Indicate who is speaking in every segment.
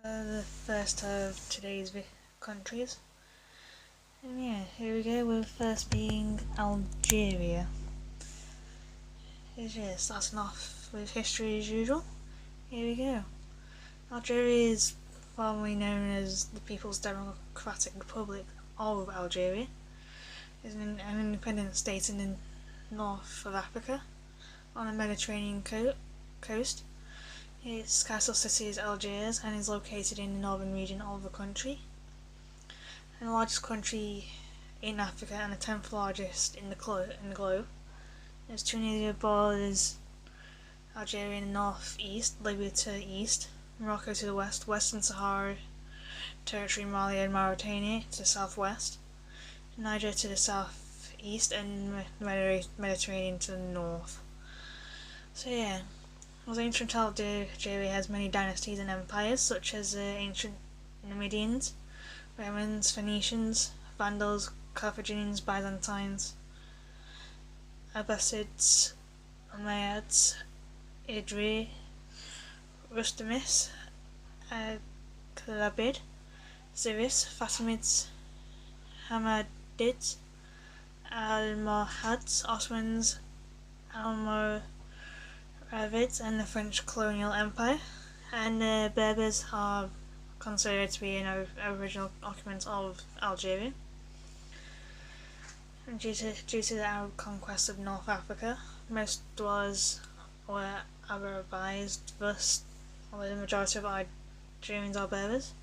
Speaker 1: The first of today's countries. And yeah, here we go with first being Algeria. Starting off with history as usual. Here we go. Algeria is formerly known as the People's Democratic Republic of Algeria. It's an independent state in the north of Africa on the Mediterranean coast. Its capital city is Algiers and is located in the northern region of the country. And the largest country in Africa and the 10th largest in the globe. There's Tunisia borders Algeria in the north-east, Libya to the east, Morocco to the west, Western Sahara territory, Mali and Mauritania to the southwest, Niger to the southeast, and the Mediterranean to the north. So yeah, as ancient Algeria has many dynasties and empires, such as the ancient Numidians, Romans, Phoenicians, Vandals, Carthaginians, Byzantines, Abbasids, Umayyads, Idri, Rustamists, Kalabid, Ziris, Fatimids, Hamadids, Almohads, Ottomans, Almoravids, and the French colonial empire. And the Berbers are considered to be an original occupants of Algeria. And due to the Arab conquest of North Africa, most dwellers were Arabized, thus, although the majority of Algerians are Berbers,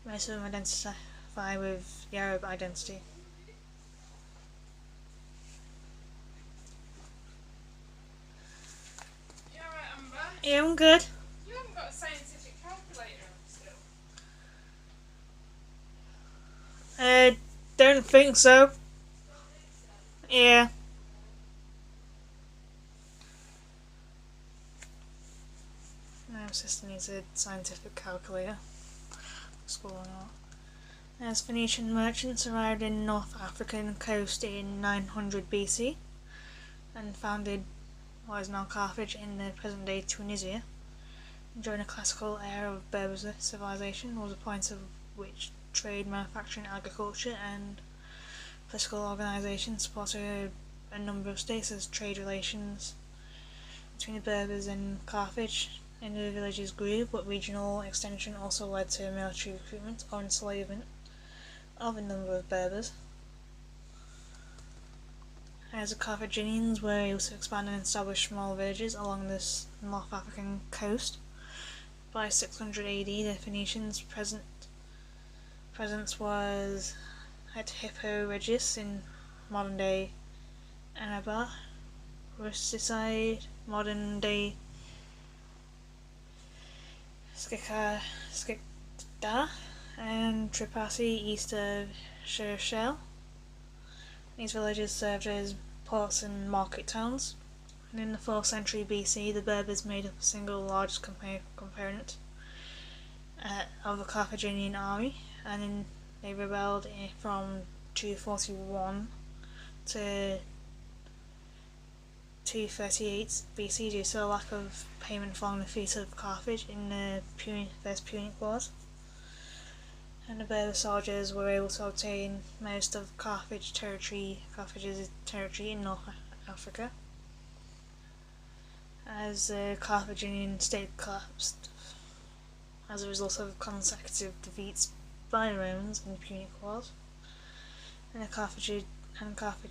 Speaker 1: most of them identify with the Arab identity.
Speaker 2: You alright, Amber?
Speaker 1: Yeah, I'm good.
Speaker 2: You haven't got a scientific calculator still.
Speaker 1: Don't think so. Yeah. My sister needs a scientific calculator. School or not. As Phoenician merchants arrived in North African coast in 900 BC and founded what is now Carthage in the present-day Tunisia. During the classical era of Berber civilization was a point at which trade, manufacturing, agriculture, and political organisation supported a number of states as trade relations between the Berbers and Carthage in the villages grew, but regional extension also led to military recruitment or enslavement of a number of Berbers. As the Carthaginians were able to expand and establish small villages along this North African coast, by 600 AD the Phoenicians' presence was at Hippo Regius in modern-day Annaba, Rusticide, modern-day Skikda, and Tripasi east of Shershel. These villages served as ports and market towns, and in the 4th century BC the Berbers made up the single largest component of the Carthaginian army, and they rebelled from 241 to 238 BC due to a lack of payment following the defeat of Carthage in the First Punic Wars. And the Berber soldiers were able to obtain most of Carthage's territory in North Africa, as the Carthaginian state collapsed as a result of consecutive defeats by the Romans in the Punic Wars, and Carthage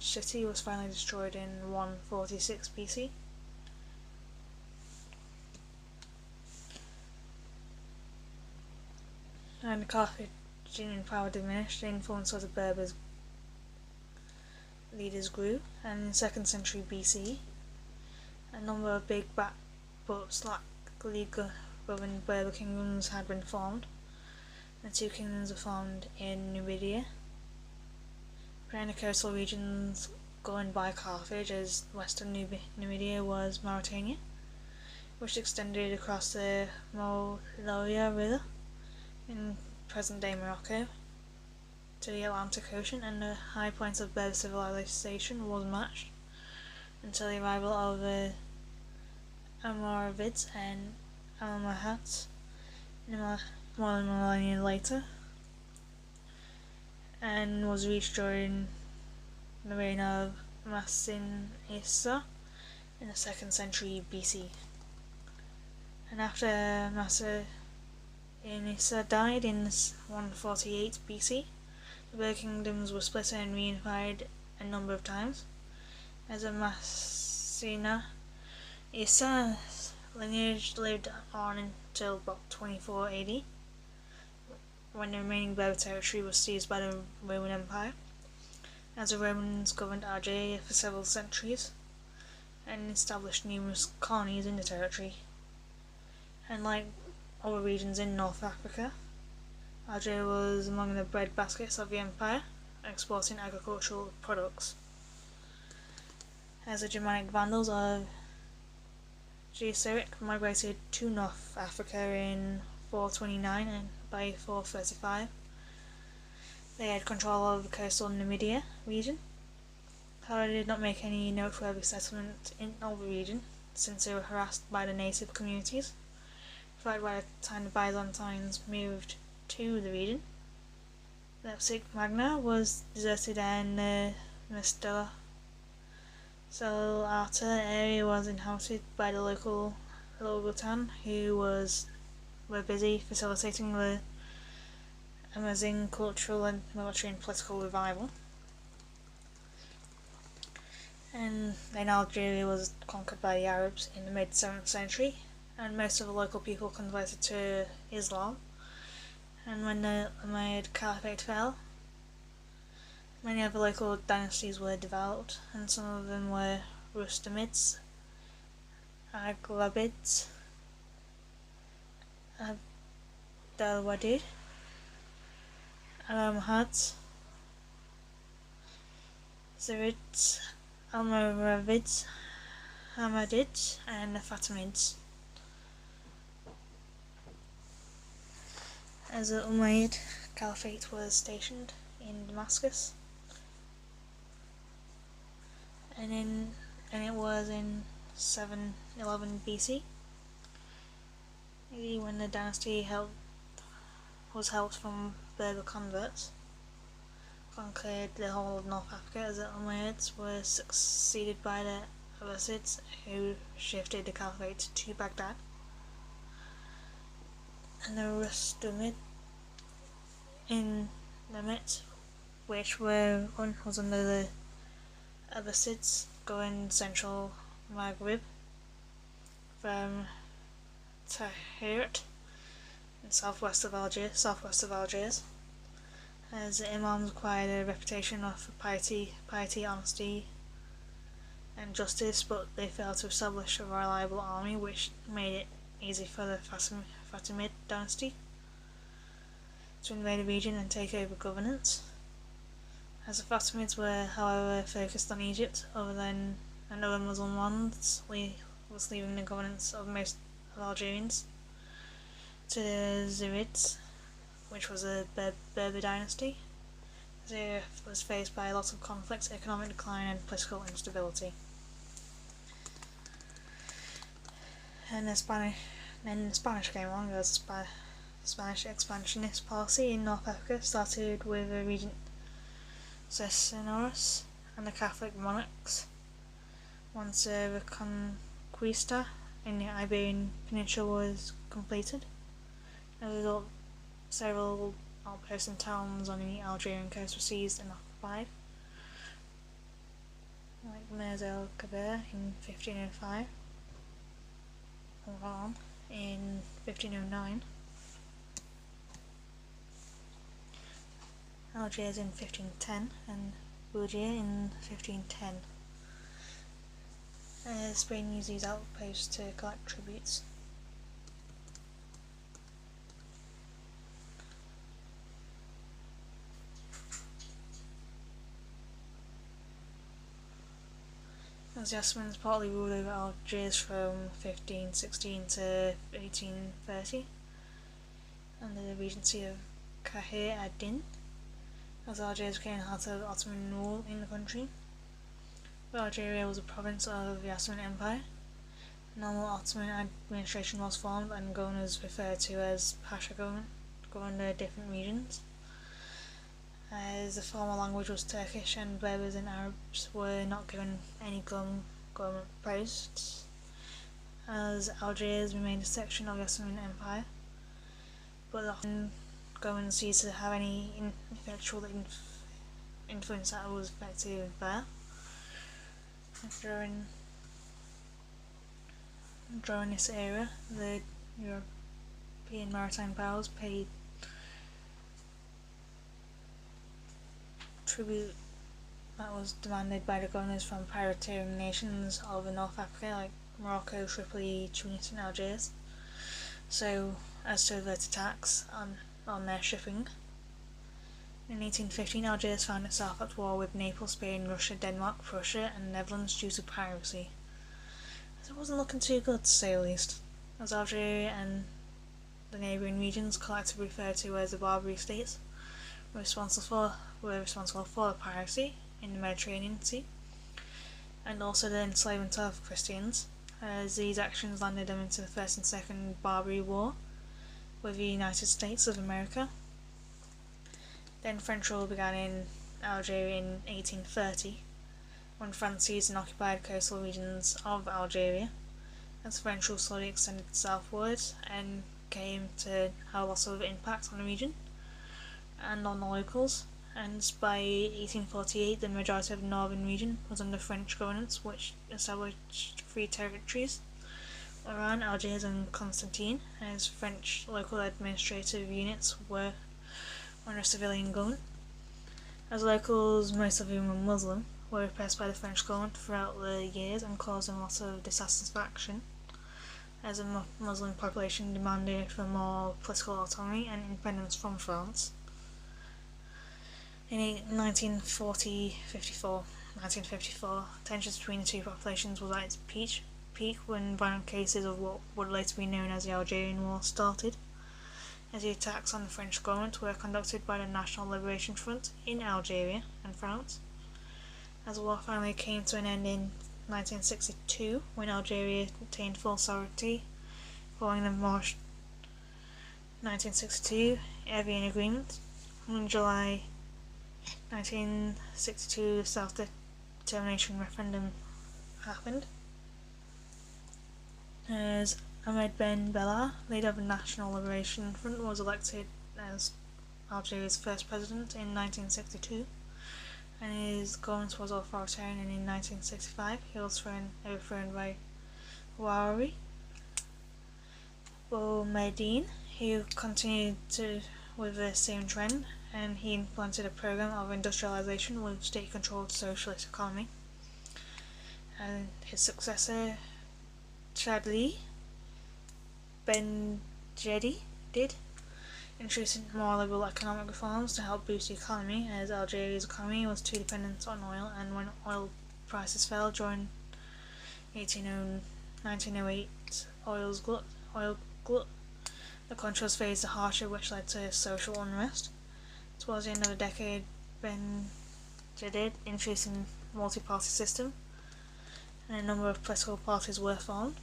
Speaker 1: city was finally destroyed in 146 BC. And the Carthaginian power diminished, the influence of the Berbers leaders grew, and in the 2nd century BC, a number of big but slackly governed Berber kingdoms had been formed. The 2 kingdoms were formed in Numidia, preparing the coastal regions governed by Carthage, as western Numidia was Mauritania, which extended across the Moloya River in present-day Morocco to the Atlantic Ocean, and the high point of Berber civilization was matched until the arrival of the Almoravids and Almohads in the more than a millennia later, and was reached during the reign of Massinissa in the 2nd century BC. And after Massinissa died in 148 BC, the Berg kingdoms were split and reunified a number of times. As a Massinissa lineage lived on until about 24 AD, when the remaining Berber territory was seized by the Roman Empire, as the Romans governed Algeria for several centuries and established numerous colonies in the territory. And like other regions in North Africa, Algeria was among the breadbaskets of the empire, exporting agricultural products. As the Germanic Vandals of Genseric migrated to North Africa in 429 and by 435, they had control of the coastal Numidia region. However, they did not make any noteworthy settlement in the region, since they were harassed by the native communities. In fact, by the time the Byzantines moved to the region, Leipzig Magna was deserted and the Mestalla Salata area was inhabited by the local Logotan, who were busy facilitating the amazing cultural and military and political revival. And then Algeria was conquered by the Arabs in the mid-7th century, and most of the local people converted to Islam. And when the Umayyad Caliphate fell, many of the local dynasties were developed, and some of them were Rustamids, Aghlabids, Abdelwadid, Almohads, Zirids, Almoravids, Hamadids, and the Fatimids. As the Umayyad Caliphate was stationed in Damascus, and it was in 711 BC, when the dynasty was helped from Berber converts, conquered the whole of North Africa, as the Umayyads were succeeded by the Abbasids, who shifted the caliphate to Baghdad, and the Rustumid in Limit, which was under the Abbasids, governed central Maghrib from Tahirt in southwest of Algiers, as the Imams acquired a reputation of piety, honesty, and justice, but they failed to establish a reliable army, which made it easy for the Fatimid dynasty to invade the region and take over governance. As the Fatimids were, however, focused on Egypt, and other Muslim lands, was leaving the governance of most of Algerians to the Zirids, which was a Berber dynasty. Algeria was faced by lots of conflicts, economic decline, and political instability. And the Spanish came along. As Spanish expansionist policy in North Africa started with the regent Cisneros and the Catholic monarchs. Once the Reconquista in the Iberian Peninsula was completed, as a result, several outposts and towns on the Algerian coast were seized and occupied, like Mers el Kabir in 1505, Oran in 1509, Algiers in 1510, and Bourgia in 1510. Spain used these outposts to collect tributes. As the Ottomans partly ruled over Algiers from 1516 to 1830, under the regency of Kahir ad-Din, as Algiers became the heart of Ottoman rule in the country. But Algeria was a province of the Ottoman Empire. Normal Ottoman administration was formed, and governors referred to as Pasha government. governed the different regions. As the formal language was Turkish and Berbers and Arabs were not given any government posts, as Algiers remained a section of the Ottoman Empire, but often government ceased to have any effectual influence that was effective there. During this era, the European maritime powers paid tribute that was demanded by the governors from privateering nations of North Africa like Morocco, Tripoli, Tunis and Algiers, so as to avert attacks on their shipping. In 1815, Algiers found itself at war with Naples, Spain, Russia, Denmark, Prussia and the Netherlands due to piracy. So it wasn't looking too good, to say the least, as Algeria and the neighbouring regions, collectively referred to as the Barbary States, were responsible for the piracy in the Mediterranean Sea, and also the enslavement of Christians, as these actions landed them into the First and Second Barbary War with the United States of America. Then French rule began in Algeria in 1830, when France seized and occupied coastal regions of Algeria, as French rule slowly extended southwards and came to have lots of impact on the region and on the locals, and by 1848 the majority of the northern region was under French governance, which established three territories: Oran, Algiers and Constantine, as French local administrative units were under civilian government. As locals, most of whom were Muslim, were repressed by the French government throughout the years and caused them lots of dissatisfaction, as the Muslim population demanded for more political autonomy and independence from France. In 1954, tensions between the two populations was at its peak when violent cases of what would later be known as the Algerian War started, as the attacks on the French government were conducted by the National Liberation Front in Algeria and France. As the war finally came to an end in 1962, when Algeria attained full sovereignty following the March 1962 Evian Agreement. In July 1962, the self-determination referendum happened, as Ahmed Ben Bella, leader of the National Liberation Front, was elected as Algeria's first president in 1962, and his government was authoritarian, and in 1965 he was overthrown by Ouari Boumediene, who continued with the same trend, and he implemented a program of industrialization with state-controlled socialist economy. And his successor, Chadli Benjedi, did, introducing more liberal economic reforms to help boost the economy, as Algeria's economy was too dependent on oil, and when oil prices fell during 1908 oil glut, the country was faced a hardship which led to social unrest. Towards the end of the decade, Benjedi introduced a multi-party system, and a number of political parties were formed,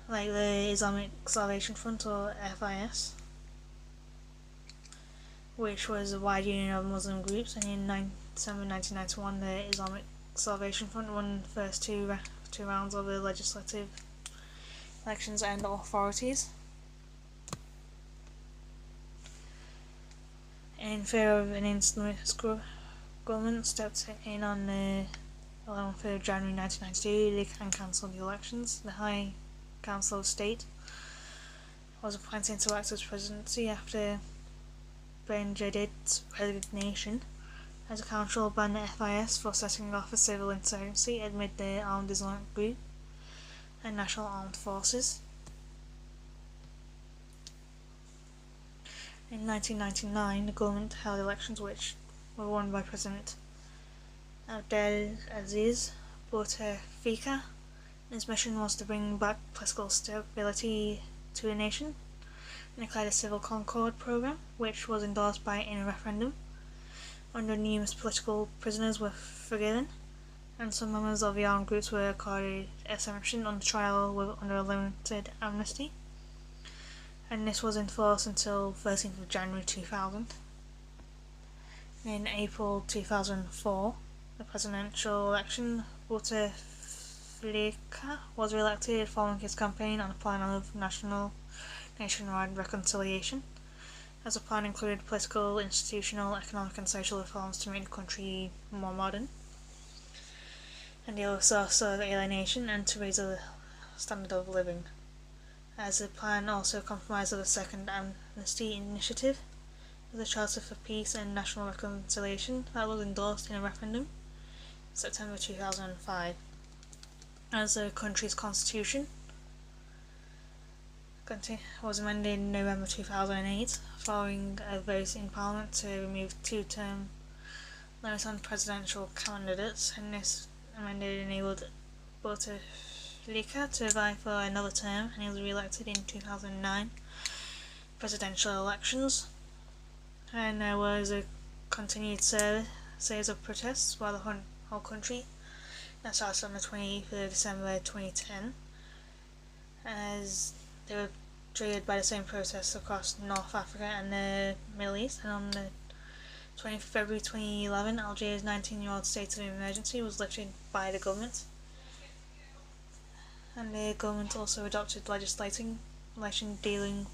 Speaker 1: like the Islamic Salvation Front, or FIS, which was a wide union of Muslim groups, and in December 1991 the Islamic Salvation Front won the first two rounds of the legislative elections and authorities. In fear of an Islamist government stepped in on the 11th of January 1992 and cancelled the elections. The High Council of State was appointed to act as presidency after Benjedi's resignation, as the council banned the FIS for setting off a civil insurgency amid the armed Islamic group and National Armed Forces. In 1999, the government held elections which were won by President Abdelaziz Bouteflika. His mission was to bring back political stability to the nation and declared a civil concord program, which was endorsed in a referendum. Under numerous political prisoners were forgiven, and some members of the armed groups were accorded exemption on trial under a limited amnesty. and this was in force until 13th of January 2000. In April 2004, the presidential election, Bouteflika was re-elected following his campaign on a plan of nationwide reconciliation, as the plan included political, institutional, economic and social reforms to make the country more modern, and the other source of alienation, and to raise the standard of living, as the plan also compromised of a second amnesty initiative, the Charter for Peace and National Reconciliation that was endorsed in a referendum in September 2005, as the country's constitution was amended in November 2008 following a vote in Parliament to remove two-term limits on presidential candidates, and this amended enabled Bouteflika to vie for another term, and he was re-elected in 2009 presidential elections. And there was a continued series of protests by the whole country that started on the 28th of December 2010, as they were triggered by the same protests across North Africa and the Middle East. And on the 20th of February 2011, Algeria's 19-year-old state of emergency was lifted by the government, and the government also adopted legislation dealing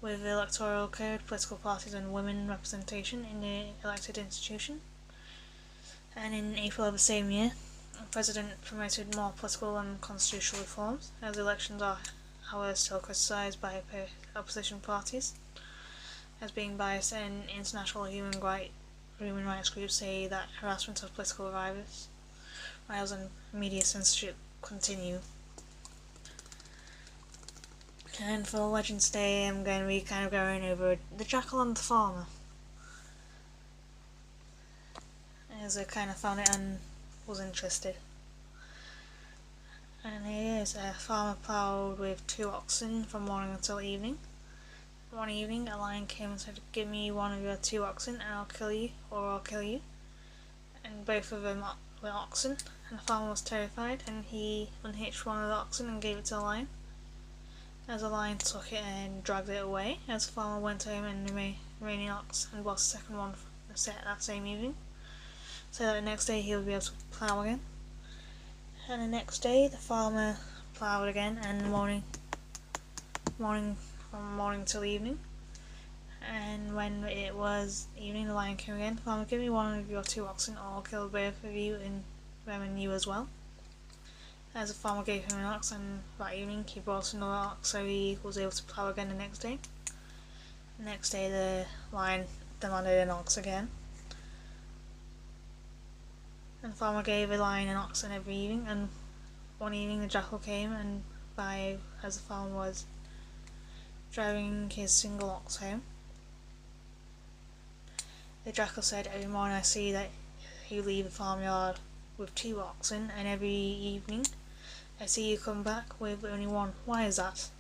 Speaker 1: with the electoral code, political parties and women representation in the elected institution. And in April of the same year, the President promoted more political and constitutional reforms, as elections are, however, still criticised by opposition parties as being biased, and international human rights groups say that harassment of political rivals and media censorship continue. And for Legends Day, I'm going to be kind of going over the Jackal and the Farmer, as I kind of found it and was interested. And here is a farmer ploughed with 2 oxen from morning until evening. One evening, a lion came and said, "Give me one of your 2 oxen and I'll kill you, or I'll kill you." And both of them were oxen, and the farmer was terrified, and he unhitched one of the oxen and gave it to the lion, as the lion took it and dragged it away, as the farmer went home and the remaining ox and bought a second one that same evening, so that the next day he would be able to plough again. And the next day the farmer ploughed again, and from morning till evening, and when it was evening the lion came again. "The farmer, give me one of your 2 oxen, or I'll kill both of you and them and you as well." As the farmer gave him an ox, and that evening he brought another ox, so he was able to plough again the next day. The next day the lion demanded an ox again, and the farmer gave the lion an oxen every evening, and one evening the jackal came, and as the farmer was driving his single ox home, the jackal said, "Every morning I see that you leave the farmyard with 2 oxen, and every evening I see you come back with only 1. Why is that?"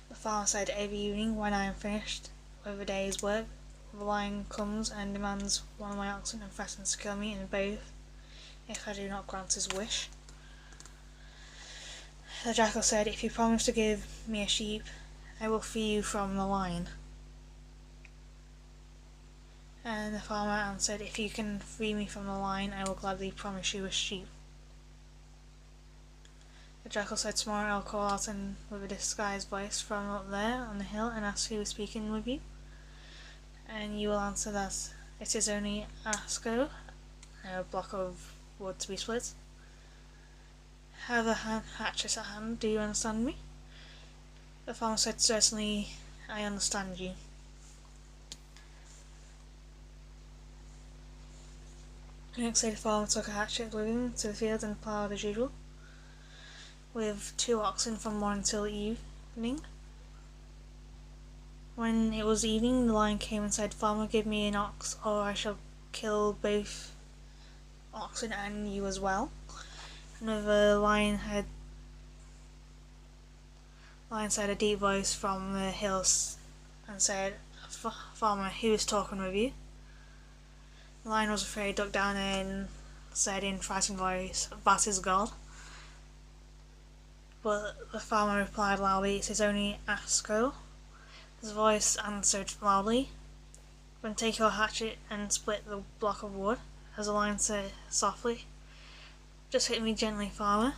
Speaker 1: The farmer said, "Every evening when I am finished with a day's work, the lion comes and demands one of my oxen and threatens to kill me in both if I do not grant his wish." The jackal said, "If you promise to give me a sheep, I will free you from the lion." And the farmer answered, "If you can free me from the lion, I will gladly promise you a sheep." The jackal said, "Tomorrow I'll call out with a disguised voice from up there on the hill and ask who is speaking with you, and you will answer that it is only Asco, a block of wood to be split. Have a hatchet at hand, do you understand me?" The farmer said, "Certainly, I understand you." The next day the farmer took a hatchet with him to the field and ploughed as usual, with 2 oxen from morning till evening. When it was evening, the lion came and said, "Farmer, give me an ox, or I shall kill both oxen and you as well." And with a lion said a deep voice from the hills and said, "Farmer, who is talking with you?" The lion was afraid, ducked down and said in frightened voice, "That is God." But the farmer replied loudly, "It is only Asco, His voice answered loudly, "Then take your hatchet and split the block of wood," as the lion said softly. "Just hit me gently, farmer."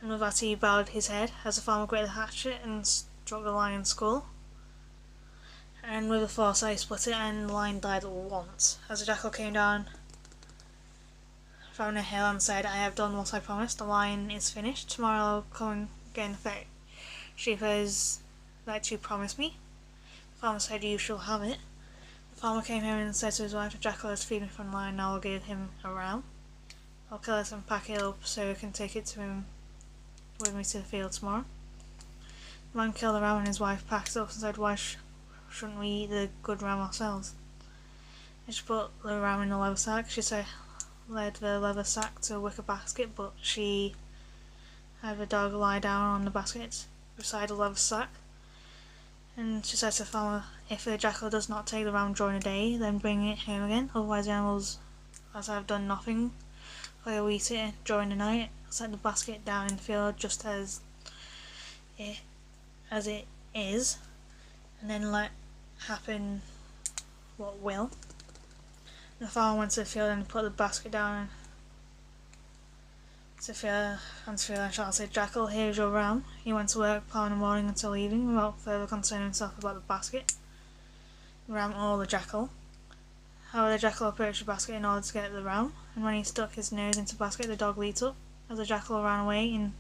Speaker 1: And with that he bowed his head as the farmer grabbed the hatchet and struck the lion's skull. And with a force he split it, and the lion died at once. As the jackal came down from the hill and said, "I have done what I promised. The lion is finished. Tomorrow I'll come and again fetch sheep as that you promised me." The farmer said, "You shall have it." The farmer came home and said to his wife, "The jackal has freed me from the lion. Now I'll give him a ram. I'll kill it and pack it up so I can take it to him with me to the field tomorrow." The man killed the ram and his wife packed it up and said, "Why shouldn't we eat the good ram ourselves?" And she put the ram in a leather sack. She led the leather sack to a wicker basket, but she had the dog lie down on the basket beside the leather sack. And she said to the farmer, "If the jackal does not take the ram during the day, then bring it home again. Otherwise the animals, as I have done nothing, will eat it during the night. Set the basket down in the field just as it is, and then let happen what will." The farmer went to the field and put the basket down to the field and shouted, "Jackal, here is your ram." He went to work from the morning until evening without further concerning himself about the basket, the ram or the jackal. However, the jackal approached the basket in order to get the ram, and when he stuck his nose into the basket, the dog leaped up. As the jackal ran away as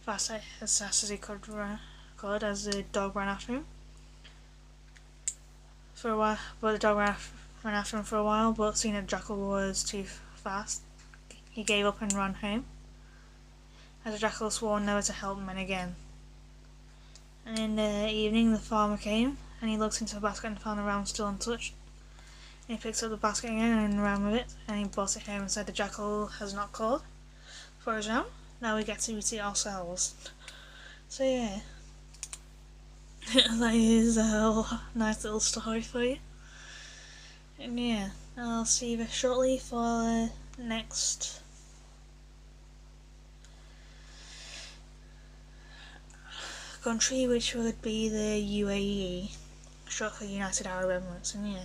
Speaker 1: fast as he could as the dog ran after him. The dog ran after him for a while, but seeing that the jackal was too fast, he gave up and ran home. As the jackal swore never to help men again. And in the evening the farmer came, and he looked into the basket and found the ram still untouched. And he picked up the basket again and ran with it, and he brought it home and said, "The jackal has not called for his ram. Now we get to eat it ourselves." So yeah, that is a nice little story for you. And yeah, I'll see you very shortly for the next country, which would be the UAE, short for United Arab Emirates. And yeah,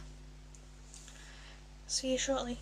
Speaker 1: see you shortly.